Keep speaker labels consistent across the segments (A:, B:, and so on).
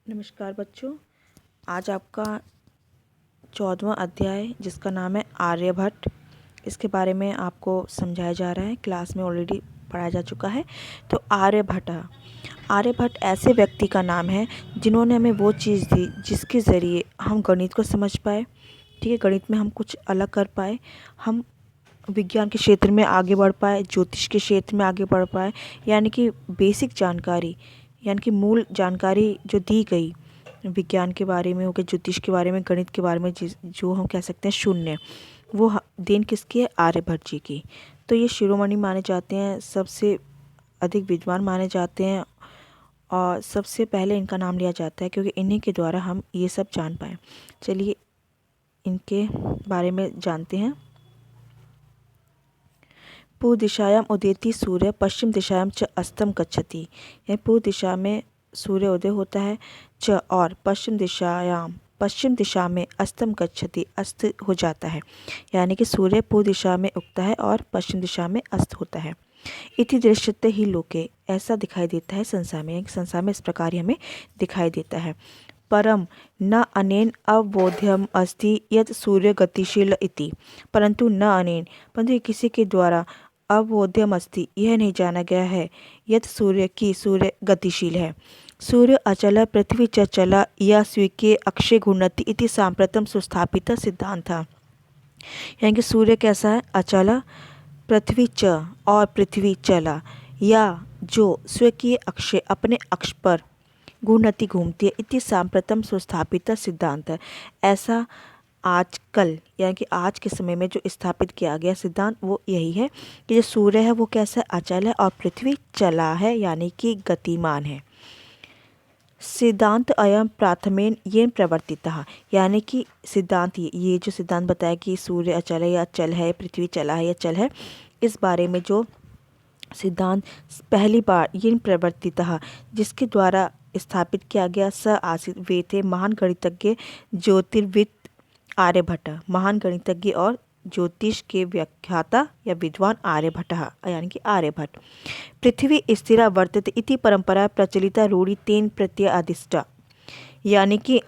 A: नमस्कार बच्चों। आज आपका 14वां अध्याय जिसका नाम है आर्यभट्ट, इसके बारे में आपको समझाया जा रहा है। क्लास में ऑलरेडी पढ़ाया जा चुका है। तो आर्यभट्ट ऐसे व्यक्ति का नाम है जिन्होंने हमें वो चीज़ दी जिसके ज़रिए हम गणित को समझ पाए। ठीक है, गणित में हम कुछ अलग कर पाए, हम विज्ञान के क्षेत्र में आगे बढ़ पाए, ज्योतिष के क्षेत्र में आगे बढ़ पाए। यानी कि बेसिक जानकारी, यानी कि मूल जानकारी जो दी गई विज्ञान के बारे में हो गया, ज्योतिष के बारे में, गणित के बारे में, जो हम कह सकते हैं शून्य, वो देन किसकी है? आर्यभट्ट जी की। तो ये शिरोमणि माने जाते हैं, सबसे अधिक विद्वान माने जाते हैं और सबसे पहले इनका नाम लिया जाता है क्योंकि इन्हीं के द्वारा हम ये सब जान पाए। चलिए इनके बारे में जानते हैं। पूर्व दिशायाम उदेति सूर्य पश्चिम दिशायाम च अस्तम गच्छति। यानी पूर्व दिशा में सूर्य उदय होता है च और पश्चिम दिशा में अस्तम गच्छति, अस्त हो जाता है। यानी कि सूर्य पूर्व दिशा में उगता है और पश्चिम दिशा में अस्त होता है। इति दृश्यते ही लोके, ऐसा दिखाई देता है संसार में, संसार में इस प्रकार ही हमें दिखाई देता है। परम न अनेन अवबोध्यम अस्ति यत् सूर्य गतिशील इति, परंतु न अनेन, परंतु किसी के द्वारा अवबोध्यम अस्ति, यह नहीं जाना गया है, यत् सूर्य गतिशील है। सूर्य अचल पृथ्वी च चला या स्वीकीय अक्षय घूर्णति इति सांप्रतम सुस्थापित सिद्धांत था। यानी कि सूर्य कैसा है? अचल, पृथ्वी च और पृथ्वी चला, या जो स्वकीय अक्षय अपने अक्ष पर घूर्णति घूमती है, इति सांप्रतम सुस्थापित सिद्धांत है। ऐसा आजकल यानी कि आज के समय में जो स्थापित किया गया सिद्धांत वो यही है कि जो सूर्य है वो कैसा है? अचल है, और पृथ्वी चला है यानी कि गतिमान है। सिद्धांत अयम प्राथमेन येन प्रवर्तितः, यानी कि सिद्धांत ये जो सिद्धांत बताया कि सूर्य अचल है या चल है, पृथ्वी चला है या चल है, इस बारे में जो सिद्धांत पहली बार येन प्रवर्तितः जिसके द्वारा स्थापित किया गया, स आसीत, वे थे महान गणितज्ञ ज्योतिर्विद आर्यभट्ट, महान गणितज्ञ और ज्योतिष के व्याख्याता या विद्वान आर्यभट्ट, यानी कि आर्यभट्ट। पृथ्वी स्थिरा वर्तते इति परंपरा प्रचलिता रूढ़ी तेन प्रत्यय आदिष्टा, यानी कि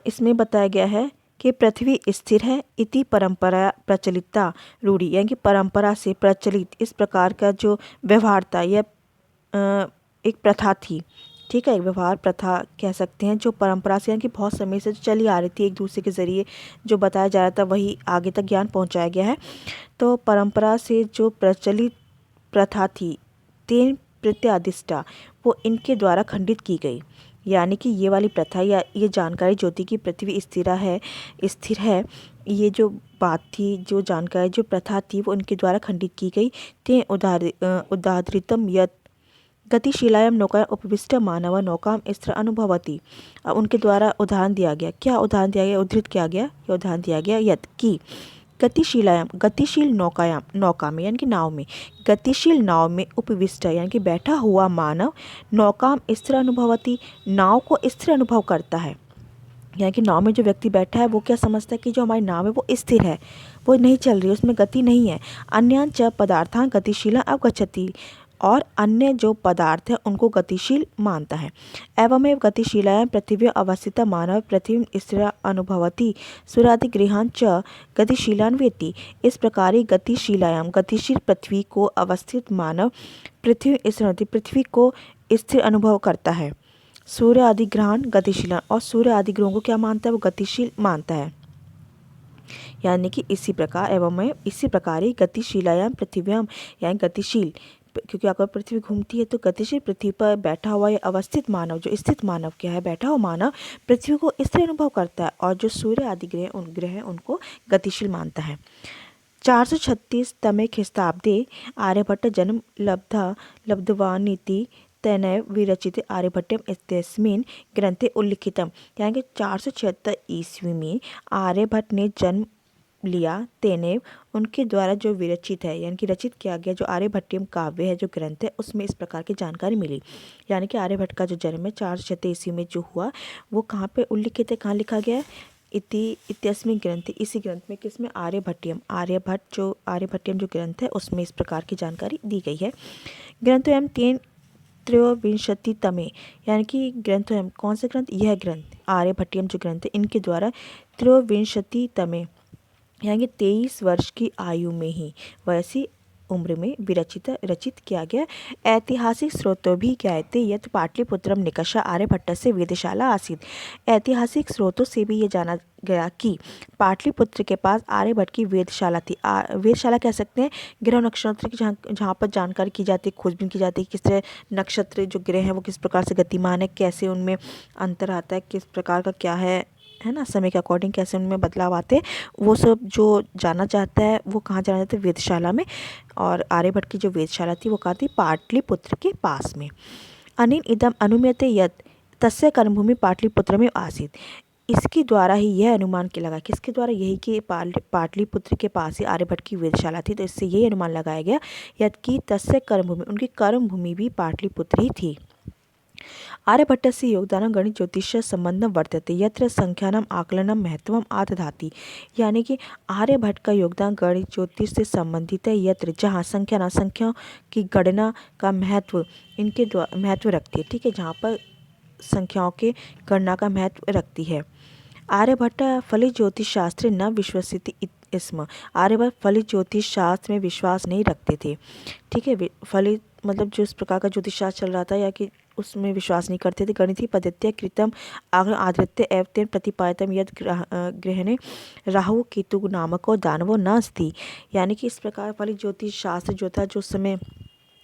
A: इसमें बताया गया है कि पृथ्वी स्थिर है, इति परंपरा प्रचलिता रूढ़ी, यानी कि परंपरा से प्रचलित इस प्रकार का जो व्यवहार था, यह एक प्रथा थी। ठीक है, एक व्यवहार प्रथा कह सकते हैं, जो परंपरा से यानी कि बहुत समय से चली आ रही थी, एक दूसरे के ज़रिए जो बताया जा रहा था वही आगे तक ज्ञान पहुंचाया गया है। तो परंपरा से जो प्रचलित प्रथा थी, तेन प्रत्यादिष्टा, वो इनके द्वारा खंडित की गई। यानी कि ये वाली प्रथा या ये जानकारी जो थी कि पृथ्वी स्थिर है, ये जो बात थी, जो जानकारी, जो प्रथा थी, वो इनके द्वारा खंडित की गई। ते उदाहृतम यत् गतिशीलायाम नौका उपविष्ट मानव नौकाम स्थिर अनुभवती। अब उनके द्वारा उदाहरण दिया गया, क्या उदाहरण दिया गया, उद्धृत किया गया, या उदाहरण दिया गया यत् कि गतिशीलायाम, गतिशील नौका में यानी कि नाव में, गतिशील नाव में उपविष्ट यानी कि बैठा हुआ मानव नौकाम स्थिर अनुभवती, नाव को स्थिर अनुभव करता है। यानी कि नाव में जो व्यक्ति बैठा है वो क्या समझता है कि जो हमारी नाव है वो स्थिर है, वो नहीं चल रही है, उसमें गति नहीं है। अन्यान च पदार्थान गतिशीला अवगच्छति, और अन्य जो पदार्थ है उनको गतिशील मानता है। एवमेव गतिशीलायां पृथिवी अवस्थित मानव पृथ्वी स्थिर अनुभवती सूर्यादिगृहान च गतिशीलान वेत्ति। इस प्रकार ही गतिशीलायां, गतिशील पृथ्वी को अवस्थित मानव पृथ्वी स्थिर, पृथ्वी को स्थिर अनुभव करता है। सूर्य आदि ग्रहण गतिशीलान, और सूर्य आदि ग्रहों को क्या मानता है? वो गतिशील मानता है। यानी कि इसी प्रकार ही गतिशीलायां पृथिव्याम, यानी गतिशील, क्योंकि अगर पृथ्वी घूमती है तो गतिशील पृथ्वी पर बैठा हुआ या अवस्थित मानव, जो स्थित मानव क्या है, बैठा हुआ मानव पृथ्वी को स्थिर अनुभव करता है, और जो सूर्य आदि ग्रह उनको गतिशील मानता है। 436तमे ख्रीष्टाब्दे आर्यभट्ट जन्म लब्धवानिति तैनैव विरचिते आर्यभट्टम इत्यस्मिन् ग्रंथे उल्लिखितम। यानी कि 476 ईस्वी में आर्यभट्ट ने जन्म लिया, तेनेव, उनके द्वारा जो विरचित है, यानी कि रचित किया गया जो आर्यभट्टियम काव्य है, जो ग्रंथ है, उसमें इस प्रकार की जानकारी मिली। यानी कि आर्यभट्ट का जो जन्म है 436 ईस्वी में जो हुआ, वो कहाँ पे उल्लिखित है, कहाँ लिखा गया है? इत्यस्मिन् ग्रंथे, इसी ग्रंथ में, किसमें? आर्यभट्टियम जो ग्रंथ है उसमें इस प्रकार की जानकारी दी गई है। ग्रंथोऽयं तेन त्रयोविंशतितमे यानी कि ग्रंथ है, कौन से ग्रंथ, यह ग्रंथ आर्यभट्टियम जो ग्रंथ है इनके द्वारा त्रयोविंशतितमे यानी 23 वर्ष की आयु में ही वैसी उम्र में रचित किया गया। ऐतिहासिक स्रोतों भी ज्ञायते यत् पाटलिपुत्रम निकषा आर्यभट्टस्य वेधशाला आसीत्। ऐतिहासिक स्रोतों से भी ये जाना गया कि पाटलिपुत्र के पास आर्यभट्ट की वेधशाला थी। वेधशाला कह सकते हैं ग्रह नक्षत्र की, जहाँ पर जानकारी की जाती है, खोजबीन की जाती है किस तरह नक्षत्र जो ग्रह हैं वो किस प्रकार से गतिमान है, कैसे उनमें अंतर आता है, किस प्रकार का क्या है ना, समय के अकॉर्डिंग कैसे उनमें बदलाव आते हैं, वो सब जो जानना चाहता है वो कहाँ जाना चाहता है, वेधशाला में। और आर्यभट्ट की जो वेधशाला थी वो कहाँ थी, पाटलिपुत्र के पास में। अनेन इदम अनुमीयते यत् तस्य कर्मभूमि पाटलिपुत्र में आसीत्। इसके द्वारा ही यह अनुमान के लगा, किसके द्वारा, यही कि पाटलिपुत्र के पास ही आर्यभट्ट की वेधशाला थी, तो इससे यही अनुमान लगाया गया यत् कि तस्य कर्मभूमि, उनकी कर्मभूमि भी पाटलिपुत्र ही थी। आर्यभट्टस्य योगदानं गणित ज्योतिष संबंधं वर्तते यत्र संख्यानाम आकलनम महत्वम आदधाति। यानी कि आर्यभट्ट का योगदान गणित ज्योतिष से संबंधित है, यत्र जहाँ संख्याओं की गणना का महत्व इनके महत्व रखती है, ठीक है, जहाँ पर संख्याओं के गणना का महत्व रखती है। आर्यभट्ट फलित ज्योतिष शास्त्र न विश्वसित इसम। आर्यभट्ट फलित ज्योतिष शास्त्र में विश्वास नहीं रखते थे, ठीक है। फलित मतलब जो इस प्रकार का ज्योतिष शास्त्र चल रहा था या कि उसमें विश्वास नहीं करते थे। गणित पद्धत्या कृतम आदृत्य एव तेन प्रतिपादितम यद ग्रहणे राहु केतु नामको दानवो न अस्ति। यानी कि इस प्रकार वाली ज्योतिष शास्त्र जो था, जो उस समय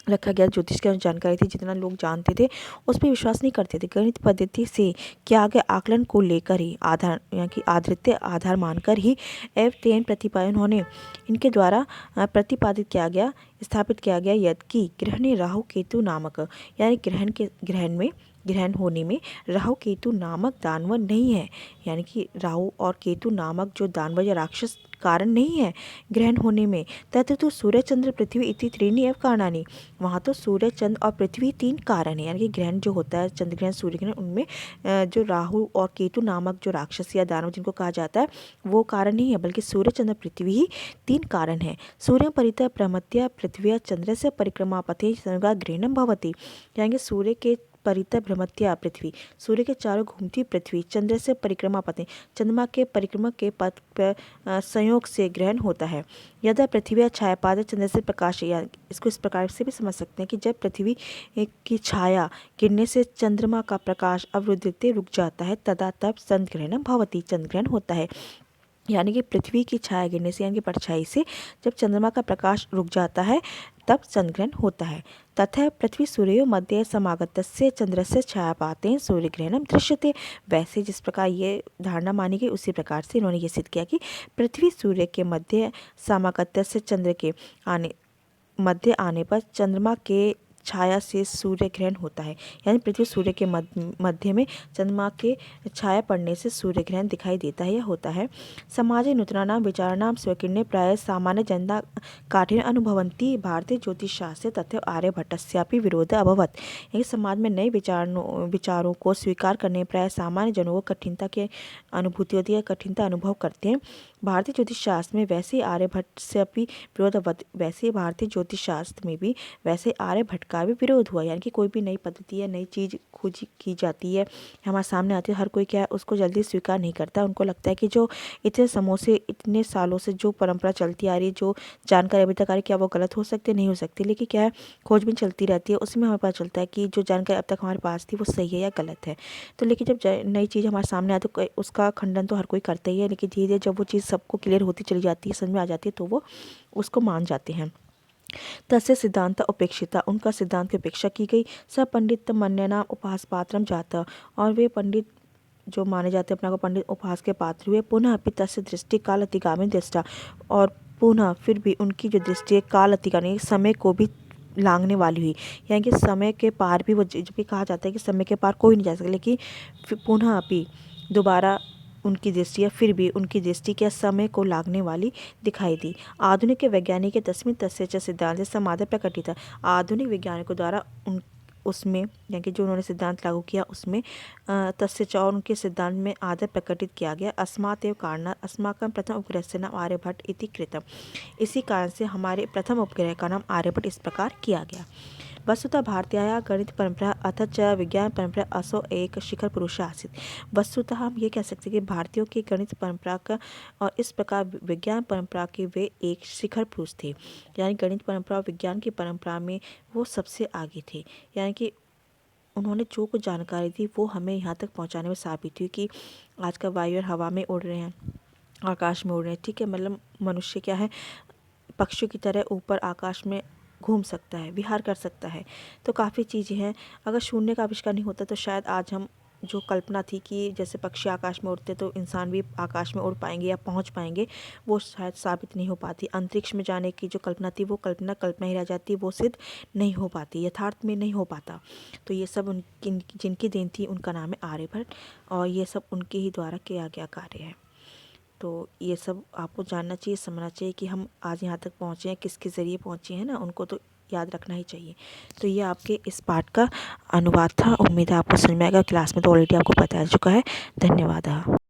A: रखा गया ज्योतिष की जानकारी थी, जितना लोग जानते थे उस पर विश्वास नहीं करते थे। गणित पद्धति से किया गया आकलन को लेकर ही आधार यानी कि आदृत्य आधार मानकर ही एव तेन प्रतिपादन होने इनके द्वारा प्रतिपादित किया गया, स्थापित किया गया यद कि ग्रहणे राहु केतु नामक, यानी ग्रहण होने में राहु केतु नामक दानव नहीं है। यानी कि राहु और केतु नामक जो दानव या राक्षस कारण नहीं है ग्रहण होने में। तथा तो सूर्य चंद्र पृथ्वी इति त्रीणि एव कारणानि। वहाँ तो सूर्य चंद्र और पृथ्वी 3 कारण है। यानी कि ग्रहण जो होता है, चंद्र ग्रहण सूर्य ग्रहण, उनमें जो राहु और केतु नामक जो राक्षस या दानव जिनको कहा जाता है वो कारण नहीं है, बल्कि सूर्य चंद्र पृथ्वी ही 3 कारण है। सूर्य परितः प्रमत्या पृथ्वी चंद्रस्य परिक्रमा पथे ग्रहणम भवति। यानी सूर्य के परितः भ्रमत्या पृथ्वी, सूर्य के चारों घूमती पृथ्वी, चंद्र से परिक्रमा पथे, चंद्रमा के परिक्रमा के पथ पर संयोग से ग्रहण होता है। यदा पृथ्वी छायापात चंद्र से प्रकाश, या इसको इस प्रकार से भी समझ सकते हैं कि जब पृथ्वी की छाया गिरने से चंद्रमा का प्रकाश अवरुद्धते रुक जाता है, तदा तब चंद्र ग्रहणम भवति, चंद्र ग्रहण होता है। यानी कि पृथ्वी की छाया गिरने से, यानी कि परछाई से जब चंद्रमा का प्रकाश रुक जाता है तब चंद्रग्रहण होता है। तथा पृथ्वी सूर्यो मध्ये समागतस्य चंद्रस्य छायापातेन सूर्यग्रहणम दृश्यते। वैसे जिस प्रकार ये धारणा मानी गई उसी प्रकार से इन्होंने ये सिद्ध किया कि पृथ्वी सूर्य के मध्य समागतस्य चंद्र के मध्य आने पर चंद्रमा के छाया से सूर्य ग्रहण होता है। यानी पृथ्वी सूर्य के मध्य में चंद्रमा के छाया पड़ने से सूर्य ग्रहण दिखाई देता है या होता है। समाजे नूतनानां विचाराणां स्वीकीर्णे प्राय सामान्य जनता काठिन्य अनुभवन्ति भारतीय ज्योतिष शास्त्रे तथा आर्यभट्टस्यापि विरोध अभवत्। यानी समाज में नए विचारों को स्वीकार करने प्राय सामान्य जनों को कठिनता की अनुभूति होती है, कठिनता अनुभव करते हैं। भारतीय ज्योतिष शास्त्र में वैसे आर्यभट्ट से भी विरोध, वैसे भारतीय ज्योतिष शास्त्र में भी वैसे आर्यभट्ट का भी विरोध हुआ। यानी कि कोई भी नई पद्धति या नई चीज़ खोज की जाती है, हमारे सामने आती है, हर कोई क्या है उसको जल्दी स्वीकार नहीं करता। उनको लगता है कि जो इतने समों से, इतने सालों से जो परंपरा चलती आ रही है, जो जानकारी अभी तक आ रही है, क्या वो गलत हो सकती है, नहीं हो सकती। लेकिन क्या है, खोजबीन चलती रहती है, उसमें हमें पता चलता है कि जो जानकारी अब तक हमारे पास थी वो सही है या गलत है। तो लेकिन जब नई चीज़ हमारे सामने आती है तो उसका खंडन तो हर कोई करता ही है, लेकिन धीरे धीरे जब वो चीज़ सबको क्लियर होती चली जाती है, समझ में आ जाती है, तो वो उसको मान जाते हैं। तस्य सिद्धांत उपेक्षिता, उनका सिद्धांत की उपेक्षा की गई। सब पंडित मन्यनाम उपहास पात्रम जाता, और वे पंडित जो माने जाते अपना को पंडित उपहास के पात्र हुए। पुनः अपि तस्य दृष्टि काल अतिगामी दृष्टा, और पुनः फिर भी उनकी जो दृष्टि काल अतिगामी, समय को भी लांघने वाली हुई। यानी कि समय के पार भी वो, जब भी कहा जाता है कि समय के पार कोई नहीं जा सकता, लेकिन पुनः अपि दोबारा उनकी दृष्टि या फिर भी उनकी दृष्टि क्या समय को लागने वाली दिखाई दी। आधुनिक वैज्ञानिक के तस्मिन् तस्य च सिद्धांत समाधि प्रकटित। आधुनिक वैज्ञानिकों द्वारा उसमें यानी कि जो उन्होंने सिद्धांत लागू किया उसमें तस्य च, और उनके सिद्धांत में आदर प्रकटित किया गया। अस्मात् एव कारणात् अस्माकं प्रथम उपग्रहस्य नाम आर्यभट्ट इति कृतम्। इसी कारण से हमारे प्रथम उपग्रह का नाम आर्यभट्ट इस प्रकार किया गया। वस्तुतः भारतीय गणित परंपरा अथ च विज्ञान परंपरा असो एक शिखर पुरुष आसीत्। वस्तुतः हम ये कह सकते हैं कि भारतीयों की गणित परंपरा का और इस प्रकार विज्ञान परंपरा के वे एक शिखर पुरुष थे। यानी गणित परंपरा और विज्ञान की परंपरा में वो सबसे आगे थे। यानी कि उन्होंने जो कुछ जानकारी दी वो हमें यहाँ तक पहुँचाने में साबित हुई कि आज का वायु और हवा में उड़ रहे हैं, आकाश में उड़ रहे हैं। ठीक है, मतलब मनुष्य क्या है, पक्षियों की तरह ऊपर आकाश में घूम सकता है, विहार कर सकता है। तो काफ़ी चीज़ें हैं। अगर शून्य का आविष्कार नहीं होता तो शायद आज हम जो कल्पना थी कि जैसे पक्षी आकाश में उड़ते तो इंसान भी आकाश में उड़ पाएंगे या पहुंच पाएंगे, वो शायद साबित नहीं हो पाती। अंतरिक्ष में जाने की जो कल्पना थी वो कल्पना ही रह जाती, वो सिद्ध नहीं हो पाती, यथार्थ में नहीं हो पाता। तो ये सब उनकी जिनकी देन थी उनका नाम है आर्यभट्ट, और ये सब उनके ही द्वारा किया गया कार्य है। तो ये सब आपको जानना चाहिए, समझना चाहिए कि हम आज यहाँ तक पहुँचे हैं, किसके ज़रिए पहुँचे हैं ना, उनको तो याद रखना ही चाहिए। तो ये आपके इस पाठ का अनुवाद था। उम्मीद है आपको समझ में आएगा। क्लास में तो ऑलरेडी आपको बताया चुका है। धन्यवाद।